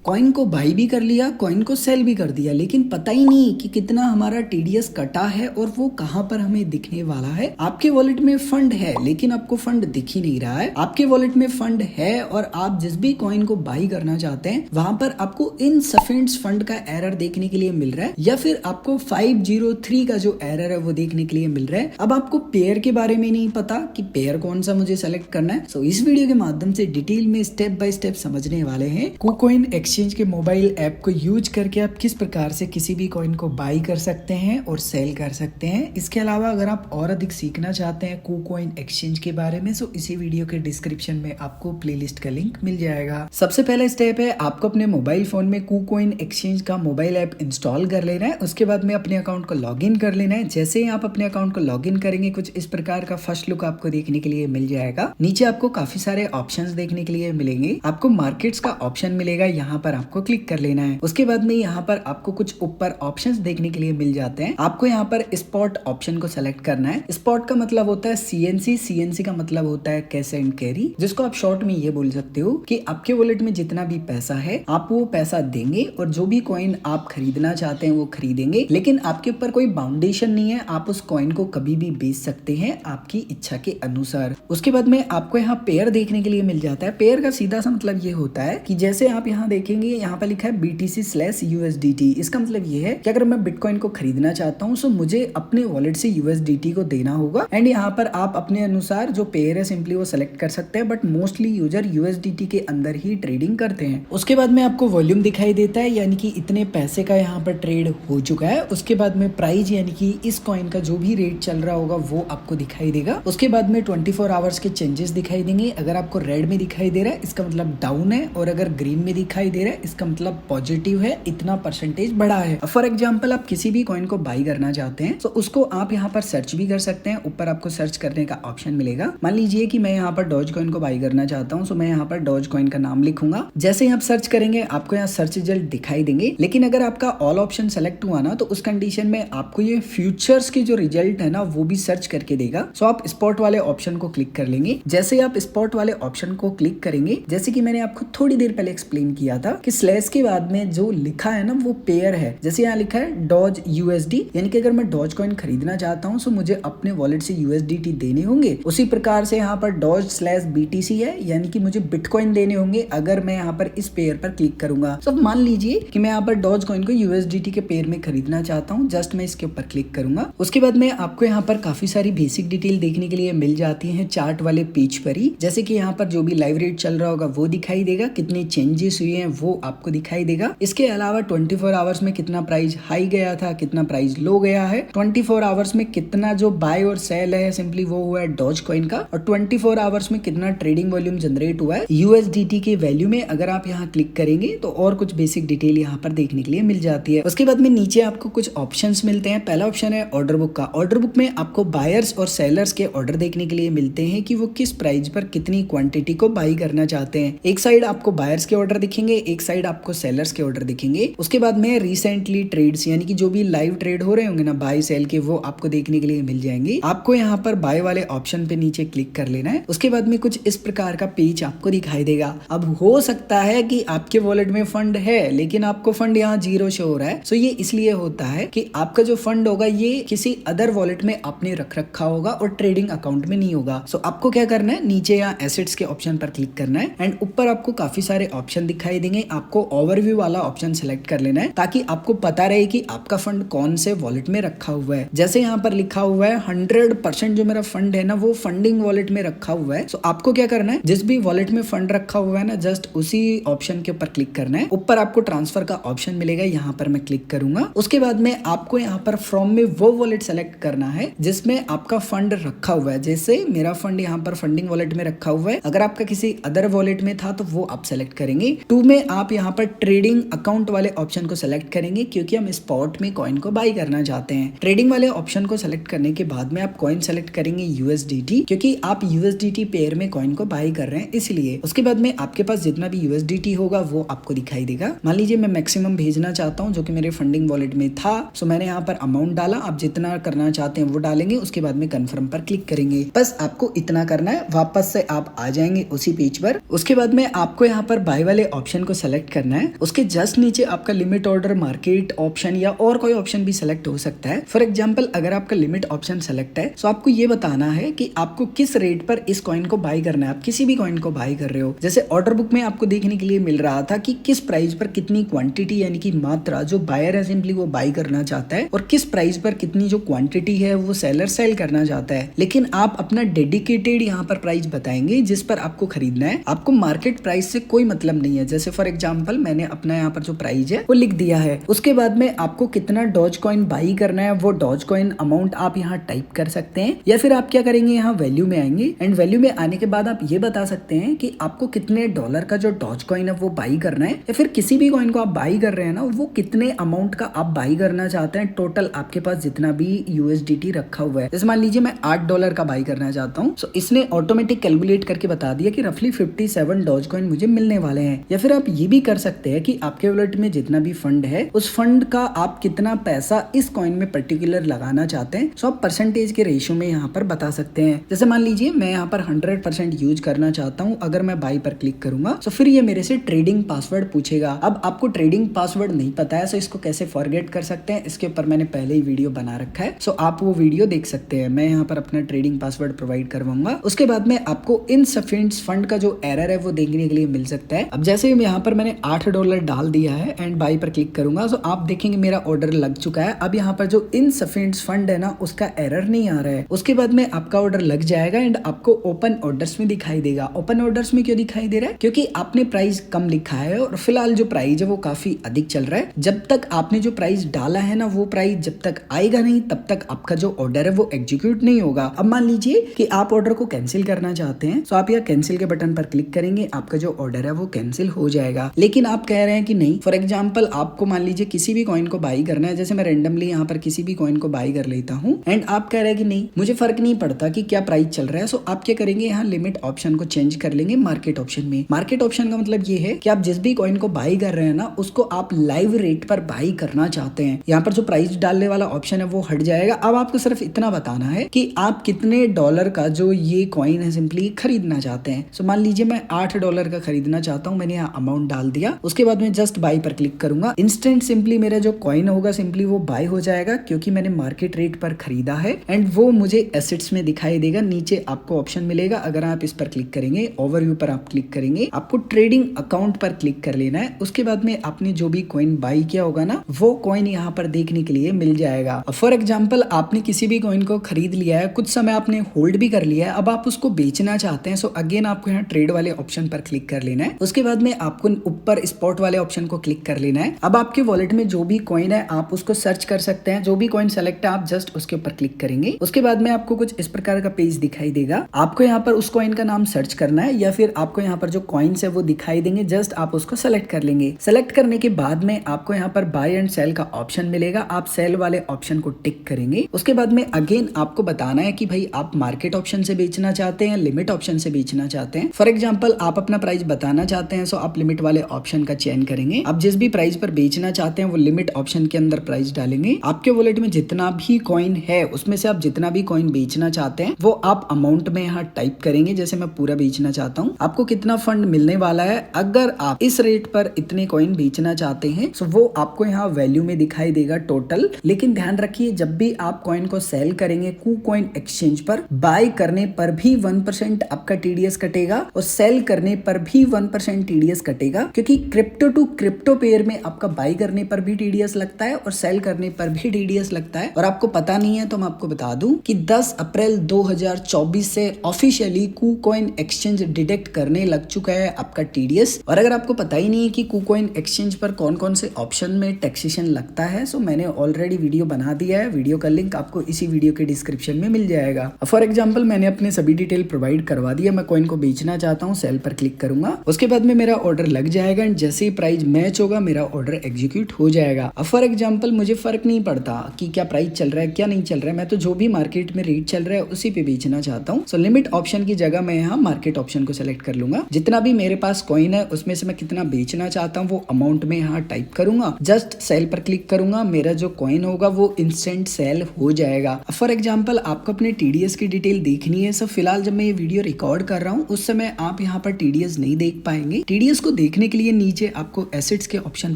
Coin को by भी कर लिया, कॉइन को सेल भी कर दिया, लेकिन पता ही नहीं कि कितना हमारा टीडीएस कटा है और वो कहाँ पर हमें दिखने वाला है। आपके वॉलेट में फंड है लेकिन आपको फंड दिख ही नहीं रहा है। आपके वॉलेट में फंड है और आप जिस भी कॉइन को बाई करना चाहते हैं वहां पर आपको इनसफिशिएंट फंड का एरर देखने के लिए मिल रहा है, या फिर आपको 503 का जो एरर है वो देखने के लिए मिल रहा है। अब आपको पेयर के बारे में नहीं पता कि पेयर कौन सा मुझे सेलेक्ट करना है। सो इस वीडियो के माध्यम से डिटेल में स्टेप बाय स्टेप समझने वाले हैं। KuCoin एक्सचेंज के मोबाइल ऐप को यूज करके आप किस प्रकार से किसी भी कॉइन को बाई कर सकते हैं और सेल कर सकते हैं। इसके अलावा अगर आप और अधिक सीखना चाहते हैं KuCoin एक्सचेंज के बारे में, तो इसी वीडियो के डिस्क्रिप्शन में आपको प्लेलिस्ट का लिंक मिल जाएगा। सबसे पहला स्टेप है आपको अपने मोबाइल फोन में KuCoin एक्सचेंज का मोबाइल ऐप इंस्टॉल कर लेना है। उसके बाद में अपने अकाउंट को लॉगिन कर लेना है। जैसे ही आप अपने अकाउंट को लॉगिन करेंगे कुछ इस प्रकार का फर्स्ट लुक आपको देखने के लिए मिल जाएगा। नीचे आपको काफी सारे ऑप्शंस देखने के लिए मिलेंगे। आपको मार्केट्स का ऑप्शन मिलेगा, यहाँ पर आपको क्लिक कर लेना है। उसके बाद में यहाँ पर आपको कुछ ऊपर ऑप्शंस देखने के लिए मिल जाते हैं। आपको यहाँ पर स्पॉट ऑप्शन को सेलेक्ट करना है। स्पॉट का मतलब होता है सीएनसी, सीएनसी का मतलब होता है कैश एंड कैरी, जिसको आप शॉर्ट में ये बोल सकते हो कि आपके वॉलेट में जितना भी पैसा है आप वो पैसा देंगे और जो भी कॉइन आप खरीदना चाहते हैं वो खरीदेंगे, लेकिन आपके ऊपर कोई बाउंडेशन नहीं है। आप उस कॉइन को कभी भी बेच सकते हैं आपकी इच्छा के अनुसार। उसके बाद में आपको यहाँ पेयर देखने के लिए मिल जाता है। पेयर का सीधा सा मतलब ये होता है कि जैसे आप यहाँ देखेंगे यहाँ पर लिखा है BTC/USDT। इसका मतलब ये है कि अगर मैं बिटकॉइन को खरीदना चाहता हूँ तो मुझे अपने वॉलेट से USDT को देना होगा। एंड यहाँ पर आप अपने अनुसार जो पेयर है सिंपली वो सेलेक्ट कर सकते हैं, बट मोस्टली यूजर USDT के अंदर ही ट्रेडिंग करते हैं। उसके बाद में आपको वॉल्यूम दिखाई देता है, यानी कि इतने पैसे का यहाँ पर ट्रेड हो चुका है। उसके बाद में प्राइस यानी कि इस कॉइन का जो भी रेट चल रहा होगा वो आपको दिखाई देगा। उसके बाद में 24 आवर्स के चेंजेस दिखाई देंगे। अगर आपको रेड में दिखाई दे रहा है इसका मतलब डाउन है, और अगर ग्रीन में दिखाई दे रहा है इसका मतलब पॉजिटिव है, इतना परसेंटेज बढ़ा है। फॉर एग्जाम्पल आप किसी भी कॉइन को बाई करना चाहते हैं तो उसको आप यहाँ पर सर्च भी कर सकते हैं। ऊपर आपको सर्च करने का ऑप्शन मिलेगा। मान लीजिए कि मैं यहाँ पर डॉज कॉइन को बाई करना चाहता हूँ, तो मैं यहाँ पर डॉज कॉइन का नाम लिखूंगा। जैसे ही आप सर्च करेंगे आपको यहाँ सर्च रिजल्ट दिखाई देंगे, लेकिन अगर आपका ऑल ऑप्शन सेलेक्ट हुआ ना तो उस कंडीशन में आपको ये फ्यूचर्स के जो रिजल्ट है ना वो भी सर्च करके देगा। सो आप स्पॉट वाले ऑप्शन को क्लिक कर लेंगे। जैसे ही आप स्पॉट वाले ऑप्शन को क्लिक करेंगे, जैसे कि मैंने आपको थोड़ी देर पहले एक्सप्लेन किया था कि स्लैश के बाद में जो लिखा है ना वो पेयर है। जैसे यहाँ लिखा है डॉज USD, यानी कि अगर मैं डॉज कॉइन खरीदना चाहता हूँ तो मुझे अपने वॉलेट से USDT देने होंगे। उसी प्रकार से यहाँ पर डॉज/BTC है, यानी कि मुझे बिटकॉइन देने होंगे अगर मैं यहाँ पर इस पेयर पर क्लिक करूंगा। तो मान लीजिए कि मैं यहाँ पर डॉज कॉइन को USDT के पेयर में खरीदना चाहता हूँ। जस्ट मैं इसके ऊपर क्लिक करूंगा। उसके बाद में आपको यहाँ पर काफी सारी बेसिक डिटेल देखने के लिए मिल जाती है चार्ट वाले पेज पर ही। जैसे कि यहाँ पर जो भी लाइव रेट चल रहा होगा वो दिखाई देगा, कितने चेंजेस हुए हैं वो आपको दिखाई देगा। इसके अलावा 24 आवर्स में कितना प्राइस हाई गया था, कितना प्राइस लो गया है, 24 आवर्स में कितना जो बाय और सेल है सिंपली वो हुआ है डॉज कॉइन का, और 24 आवर्स में कितना ट्रेडिंग वॉल्यूम जनरेट हुआ है USDT के वैल्यू में। अगर आप यहाँ क्लिक करेंगे तो और कुछ बेसिक डिटेल यहाँ पर देखने के लिए मिल जाती है। उसके बाद में नीचे आपको कुछ ऑप्शंस मिलते हैं। पहला ऑप्शन है ऑर्डर बुक का। ऑर्डर बुक में आपको बायर्स और सेलर्स के ऑर्डर देखने के लिए मिलते हैं कि वो किस प्राइस पर कितनी क्वांटिटी को बाई करना चाहते हैं। एक साइड आपको बायर्स के ऑर्डर दिखेंगे, एक साइड आपको सेलर्स के ऑर्डर दिखेंगे। उसके बाद में रिसेंटली ट्रेड्स, यानी कि जो भी लाइव ट्रेड हो रहे होंगे ना बाय सेल के, वो आपको देखने के लिए मिल जाएंगे। आपको यहाँ पर बाय वाले ऑप्शन पे नीचे क्लिक कर लेना है। उसके बाद में कुछ इस प्रकार का पेज आपको दिखाई देगा। अब हो सकता है कि आपके वॉलेट में फंड है लेकिन आपको फंड यहाँ 0 शो हो रहा है। सो ये इसलिए होता है कि आपका जो फंड होगा ये किसी अदर वॉलेट में आपने रख रखा होगा और ट्रेडिंग अकाउंट में नहीं होगा। सो आपको क्या करना है, नीचे यहाँ एसेट्स के ऑप्शन पर क्लिक करना है एंड ऊपर आपको काफी सारे ऑप्शन दिखाई देंगे। आपको ओवरव्यू वाला ऑप्शन सेलेक्ट कर लेना है ताकि आपको पता रहे कि आपका फंड कौन से वॉलेट में रखा हुआ है। जैसे यहाँ पर लिखा हुआ है 100% जो मेरा फंड है ना वो फंडिंग वॉलेट में रखा हुआ है। सो आपको क्या करना है, जिस भी वॉलेट में फंड रखा हुआ है ना जस्ट उसी ऑप्शन के ऊपर क्लिक करना है। ऊपर आपको ट्रांसफर का ऑप्शन मिलेगा, यहाँ पर मैं क्लिक करूंगा। उसके बाद में आपको यहाँ पर फ्रॉम में वो वॉलेट सेलेक्ट करना है जिसमें आपका फंड रखा हुआ है। जैसे मेरा फंड यहाँ पर फंडिंग वॉलेट में रखा हुआ है, अगर आपका किसी अदर वॉलेट में था तो वो आप सेलेक्ट करेंगे। 2 में आप यहाँ पर ट्रेडिंग अकाउंट वाले ऑप्शन को सेलेक्ट करेंगे क्योंकि हम स्पॉट में कॉइन को बाई करना चाहते हैं। ट्रेडिंग वाले ऑप्शन को सेलेक्ट करने के बाद में आप कॉइन सेलेक्ट करेंगे USDT, क्योंकि आप USDT पेयर में कॉइन को बाई कर रहे हैं इसलिए। उसके बाद में आपके पास जितना भी USDT होगा वो आपको दिखाई देगा। मान लीजिए मैं मैक्सिमम भेजना चाहता हूँ जो कि मेरे फंडिंग वॉलेट में था, सो मैंने यहाँ पर अमाउंट डाला। आप जितना करना चाहते हैं वो डालेंगे, उसके बाद में कंफर्म पर क्लिक करेंगे। बस आपको इतना करना है, वापस से आप आ जाएंगे उसी पेज पर। उसके बाद में आपको यहाँ पर बाय वाले ऑप्शन को आपको सेलेक्ट करना है। उसके जस्ट नीचे आपका लिमिट ऑर्डर, मार्केट ऑप्शन या और कोई ऑप्शन भी सिलेक्ट हो सकता है। फॉर एग्जाम्पल अगर आपका लिमिट ऑप्शन सेलेक्ट है तो आपको ये बताना है कि आपको किस रेट पर इस कॉइन को बाई करना है। आप किसी भी कॉइन को बाई कर रहे हो, जैसे ऑर्डर बुक में आपको देखने के लिए मिल रहा था कि किस प्राइस पर कितनी क्वांटिटी यानी कि मात्रा जो बायर है सिंपली वो बाई करना चाहता है और किस प्राइस पर कितनी जो क्वांटिटी है वो सेलर सेल करना चाहता है। लेकिन आप अपना डेडिकेटेड यहाँ पर प्राइस बताएंगे जिस पर आपको खरीदना है। आपको मार्केट प्राइस से कोई मतलब नहीं है। जैसे फॉर एग्जाम्पल मैंने अपना यहाँ पर जो प्राइस है वो लिख दिया है। उसके बाद में आपको कितना डॉज कॉइन बाई करना है वो डॉज कॉइन अमाउंट आप यहाँ टाइप कर सकते हैं, या फिर आप क्या करेंगे यहाँ वैल्यू में आएंगे एंड वैल्यू में आने के बाद आप ये बता सकते हैं कि आपको कितने डॉलर का जो डॉज कॉइन है वो बाई करना है, या फिर किसी भी कॉइन को आप बाई कर रहे हैं ना वो कितने अमाउंट का आप बाई करना चाहते हैं। टोटल आपके पास जितना भी यूएसडीटी रखा हुआ है, जैसे मान लीजिए मैं $8 का बाई करना चाहता हूँ, तो इसने ऑटोमेटिक कैलकुलेट करके बता दिया कि रफली 57 डॉज कॉइन मुझे मिलने वाले हैं। या फिर आप ये भी कर सकते हैं कि आपके वॉलेट में जितना भी फंड है उस फंड का आप कितना पैसा इस कॉइन में पर्टिकुलर लगाना चाहते हैं, सो आप परसेंटेज के रेशियो में यहाँ पर बता सकते हैं। जैसे मान लीजिए मैं यहाँ पर 100% यूज करना चाहता हूँ। अगर मैं बाई पर क्लिक करूंगा तो फिर ये मेरे से ट्रेडिंग पासवर्ड पूछेगा। अब आपको ट्रेडिंग पासवर्ड नहीं पता है, सो इसको कैसे फॉरगेट कर सकते हैं, इसके ऊपर मैंने पहले ही वीडियो बना रखा है, सो आप वो वीडियो देख सकते हैं। मैं यहाँ पर अपना ट्रेडिंग पासवर्ड प्रोवाइड करवाऊंगा। उसके बाद में आपको इनसफिशिएंट फंड का जो एरर है वो देखने के लिए मिल सकता है। अब जैसे यहाँ पर मैंने $8 डाल दिया है एंड बाई पर क्लिक करूंगा तो आप देखेंगे मेरा ऑर्डर लग चुका है। अब यहाँ पर जो इनसफिशिएंट फंड है ना उसका एरर नहीं आ रहा है। उसके बाद में आपका ऑर्डर लग जाएगा एंड आपको ओपन ऑर्डर्स में दिखाई देगा। ओपन ऑर्डर्स में क्यों दिखाई दे रहा है? क्योंकि आपने प्राइस कम लिखा है और फिलहाल जो प्राइस है वो काफी अधिक चल रहा है। जब तक आपने जो प्राइस डाला है ना वो प्राइस जब तक आएगा नहीं तब तक आपका जो ऑर्डर है वो एग्जीक्यूट नहीं होगा। अब मान लीजिए कि आप ऑर्डर को कैंसिल करना चाहते हैं तो आप यहाँ कैंसिल के बटन पर क्लिक करेंगे, आपका जो ऑर्डर है वो कैंसिल हो जाएगा। लेकिन आप कह रहे हैं कि नहीं, फॉर एग्जाम्पल आपको मान लीजिए किसी भी कॉइन को बाई करना है, जैसे मैं रेंडमली यहाँ पर किसी भी कॉइन को बाई कर लेता हूँ एंड आप कह रहे हैं कि नहीं मुझे फर्क नहीं पड़ता कि क्या प्राइस चल रहा है, सो आप क्या करेंगे यहाँ लिमिट ऑप्शन को चेंज कर लेंगे मार्केट ऑप्शन में। मार्केट ऑप्शन का मतलब ये है कि आप जिस भी कॉइन को बाई कर रहे हैं ना उसको आप लाइव रेट पर बाई करना चाहते हैं। यहाँ पर जो प्राइस डालने वाला ऑप्शन है वो हट जाएगा। अब आपको सिर्फ इतना बताना है कि आप कितने डॉलर का जो ये कॉइन है सिंपली खरीदना चाहते हैं। सो मान लीजिए मैं $8 का खरीदना चाहता हूँ, मैंने यहाँ अमाउंट डाल दिया। उसके बाद मैं जस्ट बाई पर क्लिक करूंगा, इंस्टेंट सिंपली मेरा जो कॉइन होगा सिंपली वो बाई हो जाएगा क्योंकि मैंने मार्केट रेट पर खरीदा है एंड वो मुझे एसेट्स में दिखाई देगा। नीचे आपको ऑप्शन मिलेगा, अगर आप इस पर क्लिक करेंगे, ओवरव्यू पर आप क्लिक करेंगे, आपको ट्रेडिंग अकाउंट पर क्लिक कर लेना है। उसके बाद में आपने जो भी कॉइन बाई किया होगा ना वो कॉइन यहाँ पर देखने के लिए मिल जाएगा। फॉर एग्जाम्पल आपने किसी भी कॉइन को खरीद लिया है, कुछ समय आपने होल्ड भी कर लिया है, अब आप उसको बेचना चाहते हैं, सो अगेन आपको यहाँ ट्रेड वाले ऑप्शन पर क्लिक कर लेना है। उसके बाद में आपको ऊपर स्पॉट वाले ऑप्शन को क्लिक कर लेना है। अब आपके वॉलेट में जो भी कॉइन है आप उसको सर्च कर सकते हैं, जो भी कॉइन सेलेक्ट है आप जस्ट उसके ऊपर क्लिक करेंगे। उसके बाद में आपको कुछ इस प्रकार का पेज दिखाई देगा। आपको यहाँ पर उस कॉइन का नाम सर्च करना है या फिर आपको यहाँ पर जो कॉइन्स है वो दिखाई देंगे, जस्ट आप उसको सेलेक्ट कर लेंगे। सेलेक्ट करने के बाद में आपको यहाँ पर बाय एंड सेल का ऑप्शन मिलेगा, आप सेल वाले ऑप्शन को टिक करेंगे। उसके बाद में अगेन आपको बताना है कि भाई आप मार्केट ऑप्शन से बेचना चाहते हैं, लिमिट ऑप्शन से बेचना चाहते हैं। फॉर एग्जाम्पल आप अपना प्राइस बताना चाहते हैं, सो आप लिमिट वाले ऑप्शन का चयन करेंगे। आप जिस भी प्राइस पर बेचना चाहते हैं वो लिमिट ऑप्शन के अंदर प्राइस डालेंगे। आपके वॉलेट में जितना भी कॉइन है उसमें से आप जितना भी कॉइन बेचना चाहते हैं वो आप अमाउंट में यहाँ टाइप करेंगे। जैसे मैं पूरा बेचना चाहता हूँ, आपको कितना फंड मिलने वाला है अगर आप इस रेट पर इतने कॉइन बेचना चाहते हैं, सो वो आपको यहाँ वैल्यू में दिखाई देगा टोटल। लेकिन ध्यान रखिए जब भी आप कॉइन को सेल करेंगे KuCoin एक्सचेंज पर, बाय करने पर भी 1% आपका टीडीएस कटेगा और सेल करने पर भी 1% टीडीएस कटेगा, क्योंकि क्रिप्टो टू क्रिप्टो पेयर में आपका बाय करने पर भी टीडीएस लगता है और सेल करने पर भी टीडीएस लगता है। और आपको पता नहीं है तो मैं आपको बता दूं कि 10 अप्रैल 2024 से ऑफिशियली KuCoin एक्सचेंज डिटेक्ट करने लग चुका है आपका टीडीएस। और अगर आपको पता ही नहीं है कि KuCoin एक्सचेंज पर कौन कौन से ऑप्शन में टैक्सेशन लगता है, सो मैंने ऑलरेडी वीडियो बना दिया है, वीडियो का लिंक आपको इसी वीडियो के डिस्क्रिप्शन में मिल जाएगा। फॉर एग्जाम्पल मैंने अपने सभी डिटेल प्रोवाइड करवा दिया, मैं कॉइन को बेचना चाहता हूँ, सेल पर क्लिक करूंगा। उसके बाद में मेरा ऑर्डर लग जाएगा एंड जैसे ही प्राइस मैच होगा मेरा ऑर्डर एग्जीक्यूट हो जाएगा। अब फॉर एग्जाम्पल मुझे फर्क नहीं पड़ता कि क्या प्राइस चल रहा है क्या नहीं चल रहा है, मैं तो जो भी मार्केट में रेट चल रहा है उसी पे बेचना चाहता हूँ। सो लिमिट ऑप्शन की जगह मैं यहाँ मार्केट ऑप्शन को सेलेक्ट कर लूंगा। जितना भी मेरे पास कॉइन है उसमें से मैं कितना बेचना चाहता हूँ वो अमाउंट में यहाँ टाइप करूंगा, जस्ट सेल पर क्लिक करूंगा, मेरा जो कॉइन होगा वो इंस्टेंट सेल हो जाएगा। फॉर एग्जाम्पल आपको अपने टीडीएस की डिटेल देखनी है, सो फिलहाल जब मैं ये वीडियो रिकॉर्ड कर रहा हूँ उस समय आप यहाँ पर टीडीएस नहीं देख पाएंगे। टीडीएस को देखने के लिए नीचे आपको एसेट्स के ऑप्शन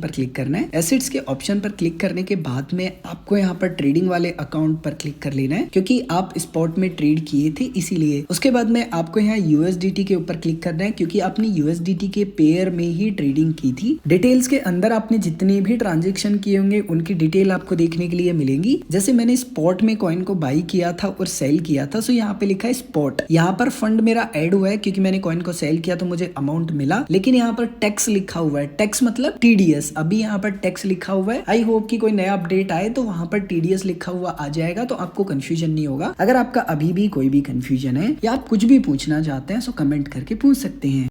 पर क्लिक करना है। एसेट्स के ऑप्शन पर क्लिक करने के बाद में आपको यहाँ पर ट्रेडिंग वाले अकाउंट पर क्लिक कर लेना है, क्योंकि आप स्पॉट में ट्रेड किए थे इसीलिए। उसके बाद में आपको यहाँ यूएसडीटी के ऊपर क्लिक करना है, क्योंकि आपने यूएसडीटी के पेयर में ही ट्रेडिंग की थी। डिटेल्स के अंदर आपने जितने भी ट्रांजेक्शन किए होंगे उनकी डिटेल आपको देखने के लिए मिलेंगी। जैसे मैंने स्पॉट में कॉइन को बाई किया था और सेल किया था, सो यहाँ पे लिखा है स्पॉट। यहाँ पर फंड मेरा ऐड हुआ है क्योंकि मैंने कॉइन को सेल किया तो मुझे अमाउंट मिला, लेकिन यहाँ पर टैक्स लिखा हुआ है। टैक्स मतलब टीडीएस। अभी यहाँ पर टैक्स लिखा हुआ है। आई होप कि कोई नया अपडेट आए तो वहां पर टीडीएस लिखा हुआ आ जाएगा, तो आपको कंफ्यूजन नहीं होगा। अगर आपका अभी भी कोई भी कंफ्यूजन है या आप कुछ भी पूछना चाहते हैं सो कमेंट करके पूछ सकते हैं।